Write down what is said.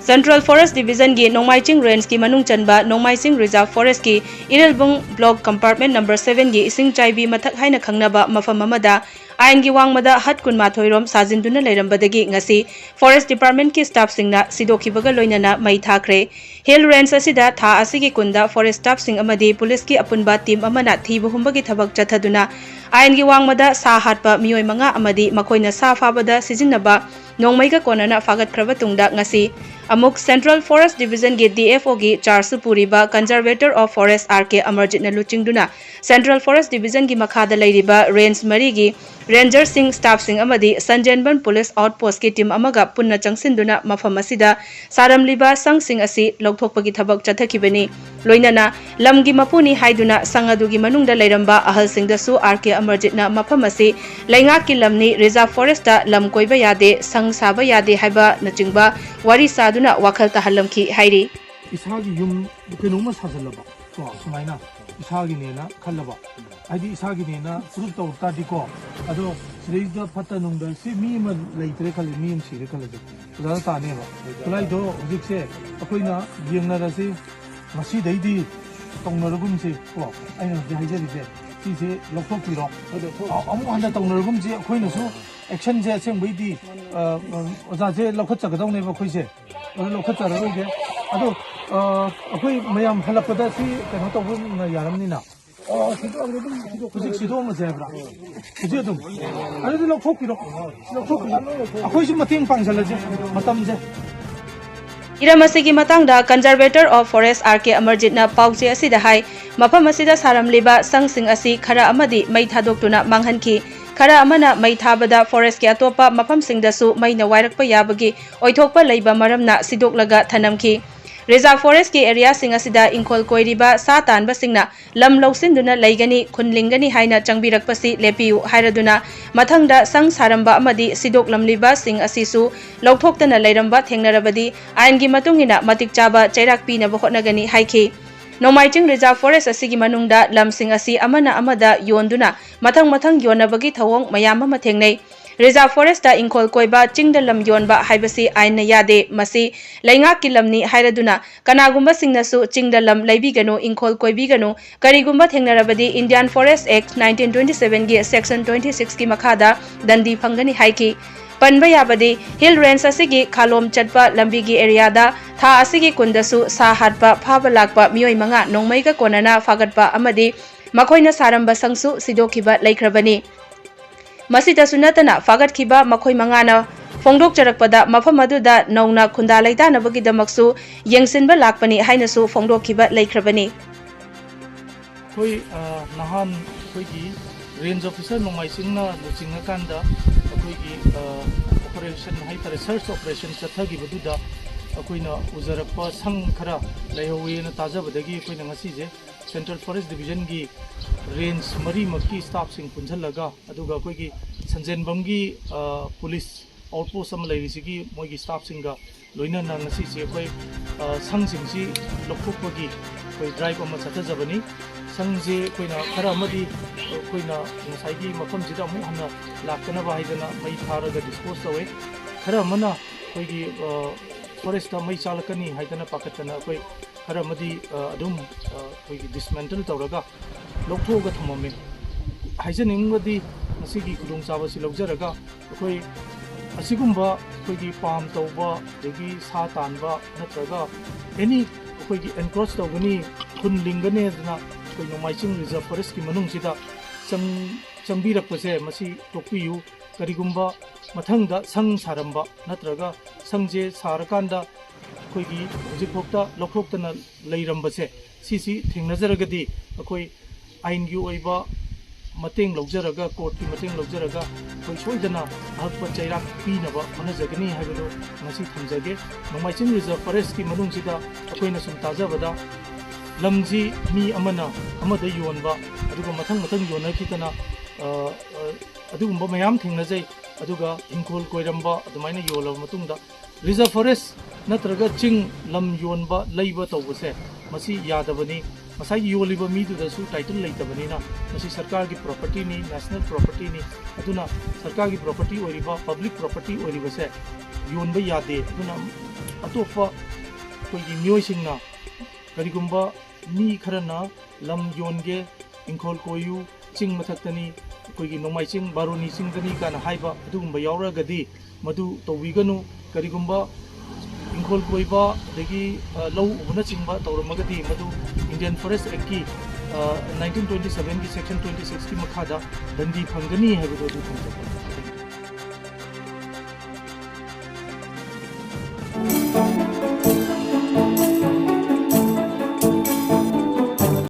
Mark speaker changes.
Speaker 1: Central Forest Division ki Nongmaiching Range ki manung chanba Nongmaiching Reserve Forest ki Irilbung Block Compartment number 7 ki ising chaibi mathak haina khangnaba mafam amada ain gi Wangmada hat kun mathoirom sajinduna leirambadagi ngasi Forest Department ki staff singna Sidokhre loinana mai Thakhre Hill Range asida tha asigi kunda forest staff sing amadi police ki apunba team amana thibu humbagi thabak chathaduna ain gi Wangmada sa hatpa mioi manga amadi makoina sa fabada sijinnaba Nongmaiga konana fagat kraba tungda ngasi amuk Central Forest Division ki DFO ki charsu puriba Conservator of Forest RK Amarjit na luchingduna Central Forest Division ki makhada leiriba range mari gi Ranger sing staff sing amadi Sanjenban Police Outpost ki team amaga punna changsinduna mafam asida saramliba sang sing asi lokthokpagi thabak chathakibani loinana lamgi mapuni haiduna sangadugi manungda leiramba ahal singdasu RK Amarjit na mafam asi laingak ki lamni Reserve Forest ta lam koiba yade sang saba yade haiba nachingba wari saduna wakhal tahallamki hairi
Speaker 2: isagi yum kenuma sajalaba ko sumaina isagi nena khallaba adi isagi nena proof tawta diko ado sreida phatta nungda si mi man leitre khali mi am sire khalaje ula ta ne ba kulai do hujik se akoina yengna ra si masi deidi tongnarugum si ko aina haijari je si se lokthok piro amu handa tongnarugum je akoina su action je seng beidi oza je lokhat chagadau ne ba khoise lokhat chararoge ado akoi mayam halappada si kano to na yaramnina hujik sido ma jebra hujik dum ado lokthok piro akoi si mating pangsalaje matam je
Speaker 1: Iramasigi matangda Conservator of Forest RK Amarjit na pauche asida hai mafam asida saramliba sangsing asi khara amadi mai thadoktuna manghanki khara amana mai thabada forest ki atopa mafam singdasu mai na wairakpa yabagi oithokpa leiba maramna sidoklaga thanamki Reserve Forest ki area sing asida ingkhol koiriba sa tanba singna lam lousinduna leigani khunlingani haina changbirakpasi lepiu hairaduna mathangda sang saramba amadi sidok lamliba sing asisu lokthokna leiramba thengnarabadi aingi matungina matik chaba chairak pina bokhonagani haiki Nongmaiching Reserve Forest asigi manungda lamsing asi amana amada yonduna mathang yonabagi thawong mayam ama thengnai Reserve Forest ta ingkhol koiba chingda lam yonba haibasi aina yade masi laingak ki lamni hairaduna kanagumba singnasu chingda lam leibiganu ingkhol koibiganu karigumba thengnarabadi Indian Forest Act 1927 gi section 26 ki makhada dandi phangani haiki panba yabadi Hill Range asigi khalom chatpa lambigi area da tha asigi kundasu sa hatpa phaba lakpa mioi manga nongmaiga konana fagatpa amadi makoina saramba sangsu sidokhiba laikhrabani Masita sunatana fagat kiba makoi mangana fongdok charakpada mafam aduda nauna khunda laita nabagi damaksu yengsinba lakpani hainasu fongdok kiba laikhrabani
Speaker 2: koi nahan koi gi range officer Nongmaiching na luchinga kanda koi gi operation hai tare search operation chathagi baduda akoina ujarakpa sang khara laihowi na tajabadagi akoina ngasi je Central Forest Division gi range mari makki staff sing punjalaga aduga akoigi Sanjenbam gi police outpost am lairisi moigi staff singa loina na ngasi se koi sang sing si lokthokpagi koi drive am chathajabani sangje koina khara amadi koina ngasai gi mafam jida mu hamna lakana ba haidana mai tharaga dispose tawe khara mana koigi forest mai chalakani haidana pakatana koi khara amadi adum koigi dismantle tawraga lokhthoga thamame haijaningwadi masigi kudung chaba si lawjaraga koi asigumba koigi palm tawba degi sa tanba natraga any koigi encroach tawgani khun lingane na koi Nongmaiching Reserve Forest ki manung sida changbirakpase masi tokpiyu karigumba mathangda sang saramba natraga sangje sarakanda koigi hojikphokta lokhoktana leirambase sisi thengnajaragadi akoi aingi oiba mateng lawjaraga court ki mateng lawjaraga koi soidana hakpa chairak pinaba manajagani haibado ngasi thamjage Nongmaiching Reserve Forest ki manung sida akoina sum tajabada lamji mi amana amada yonba aduga mathang yona kitana adugumba mayam thengnajai aduga ingkhol koiramba adumaina yola matungda Reserve Forest natraga ching lam yonba leiba tawbase masi yadabani masai yoliba midudasu title leitabani na masi sarkar gi property ni national property ni aduna sarkar gi property oriba public property oribase ꯌꯣꯟꯕ ꯌꯥꯗꯦ ꯑꯗꯨꯅ ꯑꯇꯣꯞꯄ ꯑꯩꯈꯣꯏꯒꯤ ꯃꯤꯑꯣꯏꯁꯤꯡꯅ ꯀꯔꯤꯒꯨꯝꯕ ꯃꯤ ꯈꯔꯅ ꯂꯝ ꯌꯣꯟꯒꯦ ꯏꯪꯈꯣꯜ ꯀꯣꯏꯌꯨ ꯆꯤꯡ ꯃꯊꯛꯇꯅꯤ ꯑꯩꯈꯣꯏꯒꯤ ꯅꯣꯡꯃꯥꯏꯆꯤꯡ ꯕꯥꯔꯣꯅꯤ ꯆꯤꯡꯗꯅꯤ ꯀꯥꯏꯅ ꯍꯥꯏꯕ ꯑꯗꯨꯒꯨꯝꯕ ꯌꯥꯎꯔꯒꯗꯤ ꯃꯗꯨ ꯇꯧꯕꯤꯒꯅꯨ ꯀꯔꯤꯒꯨꯝꯕ ꯏꯪꯈꯣꯜ ꯀꯣꯏꯕ ꯑꯗꯒꯤ ꯂꯧ ꯎꯕꯅꯆꯤꯡꯕ ꯇꯧꯔꯝꯃꯒꯗꯤ ꯃꯗꯨ ꯏꯟꯗꯤꯌꯟ ꯐꯣꯔꯦꯁ ꯑꯦꯛꯀꯤ 1927ꯒꯤ ꯁꯦꯛꯁꯟ 26ꯀꯤ ꯃꯈꯥꯗ ꯗꯟꯗꯤ ꯐꯪꯒꯅꯤ ꯍꯥꯏꯕꯗꯨ ꯑꯗꯨ ꯊꯝꯖꯒꯦ